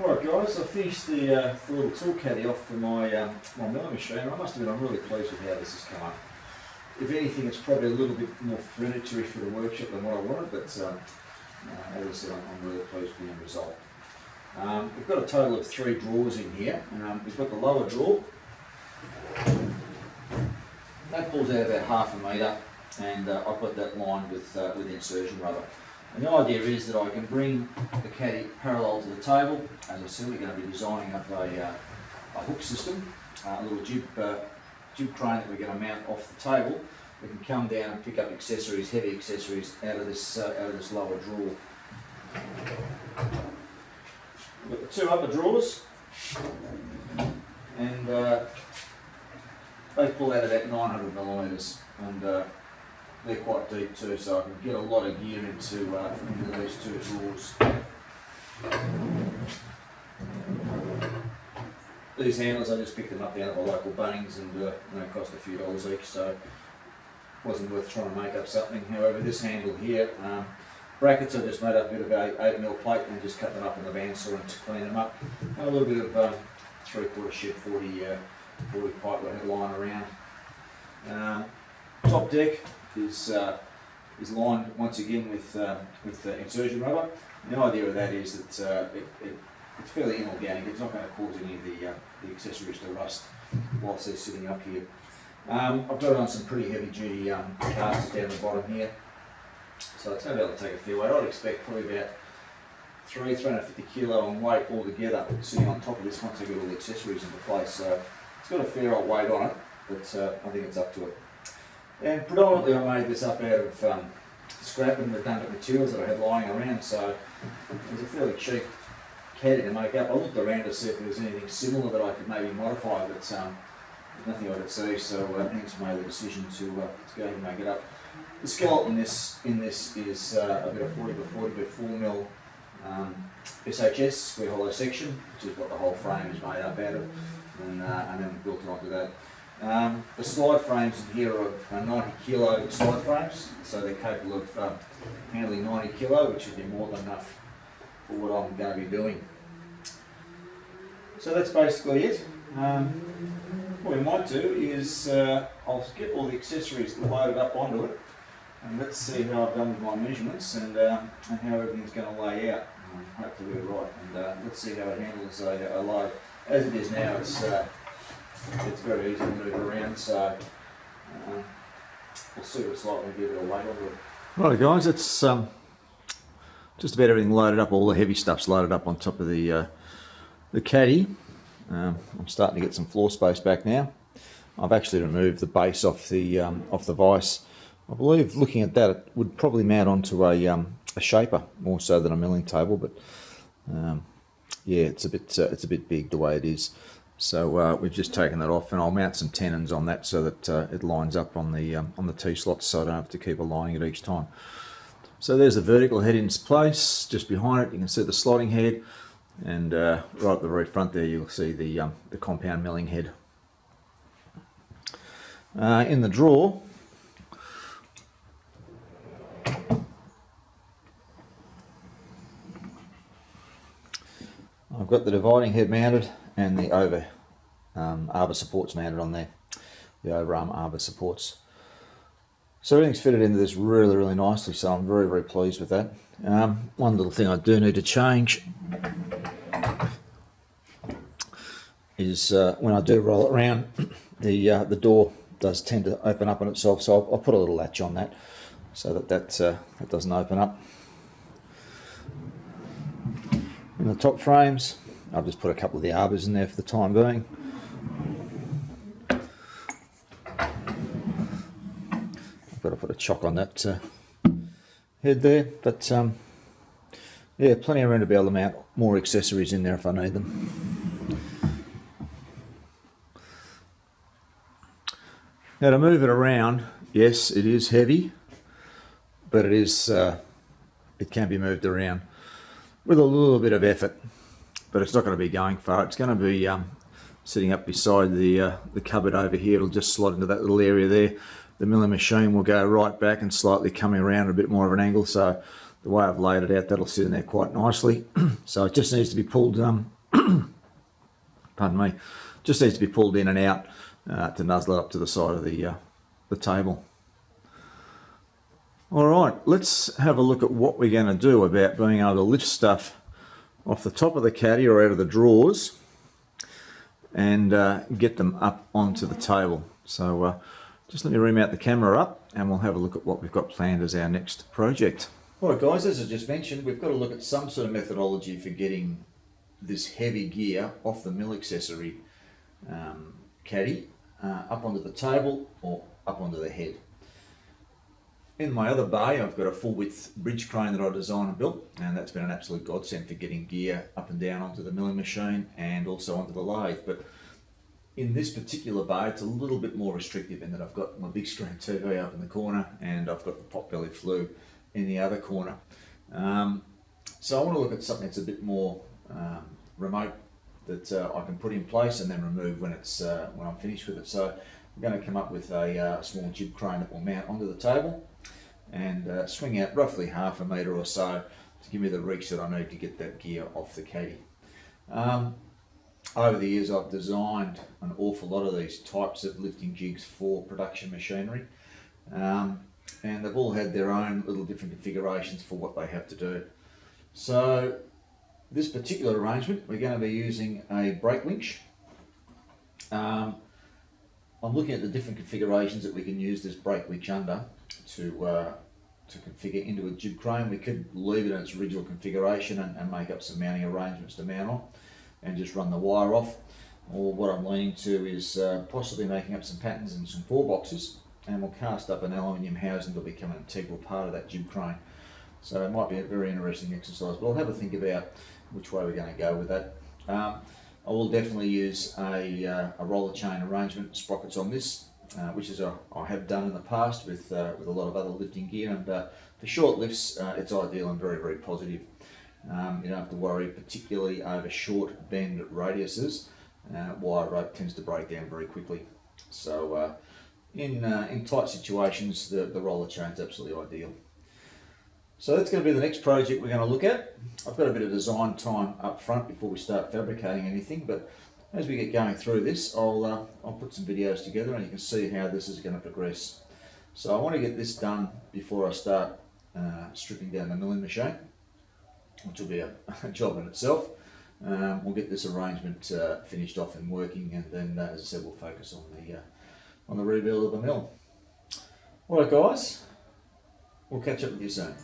Alright guys, I finished the little tool caddy off for my my milling machine. I must admit I'm really pleased with how this has come up. If anything, it's probably a little bit more furniture for the workshop than what I wanted, but as I said, I'm really pleased with the end result. We've got a total of 3 drawers in here. We've got the lower drawer. That pulls out about half a metre, and I've got that lined with insertion rubber. And the idea is that I can bring the caddy parallel to the table. As I said, we're going to be designing up a hook system, a little jib crane that we're going to mount off the table. We can come down and pick up accessories, heavy accessories, out of this lower drawer. We've got the 2 upper drawers, and they pull out about 900 millimetres, and they're quite deep too, so I can get a lot of gear into these 2 drawers. These handles, I just picked them up down at my local Bunnings, and they cost a few dollars each, so it wasn't worth trying to make up something. However, this handle here, brackets I just made up a bit of 8mm plate and just cut them up in the bandsaw and to clean them up. And a little bit of 3/4 shed 40 pipe that I had lying around. Top deck is lined once again with insertion rubber. The idea of that is that it's fairly inorganic. It's not going to cause any of the accessories to rust whilst they're sitting up here. I've got it on some pretty heavy duty casters down the bottom here, so it's going to be able to take a fair weight. I'd expect probably about 350 kilo in weight altogether sitting on top of this once I get all the accessories into place. So it's got a fair old weight on it, but I think it's up to it. And predominantly I made this up out of scrap and redundant materials that I had lying around, so it was a fairly cheap caddy to make up. I looked around to see if there was anything similar that I could maybe modify, but there's nothing I could see, so hence made the decision to go ahead and make it up. The skeleton in this is a bit of 40x40 by 4mm SHS, square hollow section, which is what the whole frame is made up out of, and then we built it onto that. The slide frames in here are 90 kilo slide frames, so they're capable of handling 90 kilo, which would be more than enough for what I'm going to be doing. So that's basically it. What we might do is I'll get all the accessories loaded up onto it, and let's see how I've done with my measurements and how everything's going to lay out. Hopefully we're right, and let's see how it handles a load. As it is now, it's very easy to move around, so we'll see what it's like when we get a bit of weight onto it. Right guys, it's just about everything loaded up. All the heavy stuff's loaded up on top of the caddy. I'm starting to get some floor space back now. I've actually removed the base off the vise. I believe looking at that, it would probably mount onto a shaper more so than a milling table, but yeah, it's a bit big the way it is. So we've just taken that off, and I'll mount some tenons on that so that it lines up on the T-slots, so I don't have to keep aligning it each time. So there's the vertical head in place. Just behind it, you can see the slotting head, and right at the very front there, you'll see the compound milling head. In the drawer, I've got the dividing head mounted and the arbor supports mounted on there, the overarm arbor supports. So everything's fitted into this really nicely, so I'm very pleased with that. One little thing I do need to change is when I do roll it around, the door does tend to open up on itself, so I'll put a little latch on that so that doesn't open up. In the top frames, I've just put a couple of the arbors in there for the time being. I've got to put a chock on that head there, but yeah, plenty of room to be able to mount more accessories in there if I need them. Now to move it around, yes, it is heavy, but it can be moved around with a little bit of effort, but it's not going to be going far. It's going to be sitting up beside the cupboard over here. It'll just slot into that little area there. The milling machine will go right back and slightly coming around a bit more of an angle, so the way I've laid it out, that'll sit in there quite nicely. So it just needs to be pulled, pardon me, just needs to be pulled in and out to nuzzle it up to the side of the table. All right, let's have a look at what we're going to do about being able to lift stuff off the top of the caddy or out of the drawers and get them up onto the table. So just let me remount the camera up and we'll have a look at what we've got planned as our next project. All right guys, as I just mentioned, we've got to look at some sort of methodology for getting this heavy gear off the Mill Accessory Caddy up onto the table or up onto the head. In my other bay, I've got a full width bridge crane that I designed and built, and that's been an absolute godsend for getting gear up and down onto the milling machine and also onto the lathe. But in this particular bay, it's a little bit more restrictive in that I've got my big screen TV up in the corner and I've got the potbelly flue in the other corner. So I want to look at something that's a bit more remote that I can put in place and then remove when I'm finished with it. So I'm going to come up with a small jib crane that will mount onto the table and swing out roughly half a metre or so to give me the reach that I need to get that gear off the caddy. Over the years I've designed an awful lot of these types of lifting jigs for production machinery, and they've all had their own little different configurations for what they have to do. So this particular arrangement, we're going to be using a brake winch. I'm looking at the different configurations that we can use this brake winch under to configure into a jib crane. We could leave it in its original configuration and make up some mounting arrangements to mount on and just run the wire off. Or what I'm leaning to is possibly making up some patterns and some floor boxes, and we'll cast up an aluminium housing that will become an integral part of that jib crane. So it might be a very interesting exercise, but I'll have a think about which way we're going to go with that. I will definitely use a roller chain arrangement, sprockets on this, which is I have done in the past with a lot of other lifting gear, and for short lifts it's ideal and very, very positive. You don't have to worry particularly over short bend radiuses. Wire rope tends to break down very quickly. So in tight situations the roller chain is absolutely ideal. So that's going to be the next project we're going to look at. I've got a bit of design time up front before we start fabricating anything, but as we get going through this, I'll put some videos together and you can see how this is going to progress. So I want to get this done before I start stripping down the milling machine, which will be a job in itself. We'll get this arrangement finished off and working, and then as I said, we'll focus on the rebuild of the mill. Alright guys, we'll catch up with you soon.